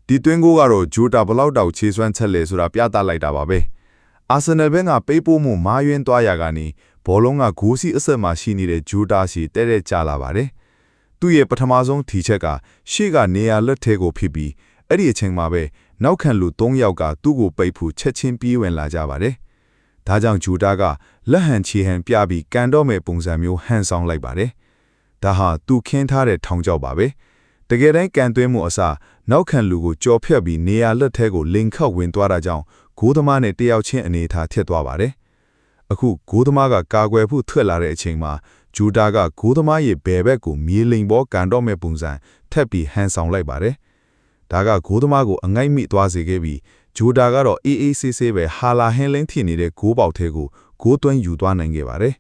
ဒီတွင်းကိုကတော့ဂျိုတာဘလောက်တောက်ခြေစွမ်းချက်လဲဆိုတာပြသလိုက်တာပါပဲအာဆင်နယ်ဘက်ကပေးပို့မှုမာယွင်းသွားရကနေဘောလုံးကဂိုးစီအဆက်မှာရှိနေတဲ့ဂျိုတာစီတဲ့ကြလာပါတယ်သူ့ရဲ့ပထမဆုံးထီချက်ကရှေ့ကနေရာလက်ထဲကိုဖြစ်ပြီးအဲ့ဒီအချိန်မှာပဲနောက်ခံလူ3ယောက်ကသူ့ကိုပိတ်ဖို့ချက်ချင်းပြေးဝင်လာကြပါတယ်ဒါကြောင့်ဂျိုတာကလက်ဟန်ချီဟန်ပြပြီးကန်တော့မဲ့ပုံစံမျိုးဟန်ဆောင်လိုက်ပါတယ်ဒါဟာသူခင်းထားတဲ့ထောင်ချောက်ပါပဲတကယ်တမ်းကန်သွင်းမှုအစားနောက်ခံလူကိုကြော်ဖြတ်ပြီးနေရာလက်ထဲကိုလင်ခောက်ဝင်သွားတာကြောင့်ဂိုးသမားနဲ့တယောက်ချင်းအနေထားထက်သွားပါတယ်အခုဂိုးသမားကကာကွယ်ဖို့ထွက်လာတဲ့အချိန်မှာဂျူတာကဂိုးသမားရဲ့ဘယ်ဘက်ကိုမြေလိမ်ပေါ်ကန်တော့မဲ့ပုံစံထပ်ပြီးဟန်ဆောင်လိုက်ပါတယ်ဒါကဂိုးသမားကိုအငိုက်မိသွားစေခဲ့ပြီးဂျူတာကတော့အေးအေးဆေးဆေးပဲဟာလာဟင်းလင်းထင်နေတဲ့ဂိုးပေါက်ထဲကိုဂိုးသွင်းယူသွားနိုင်ခဲ့ပါတယ်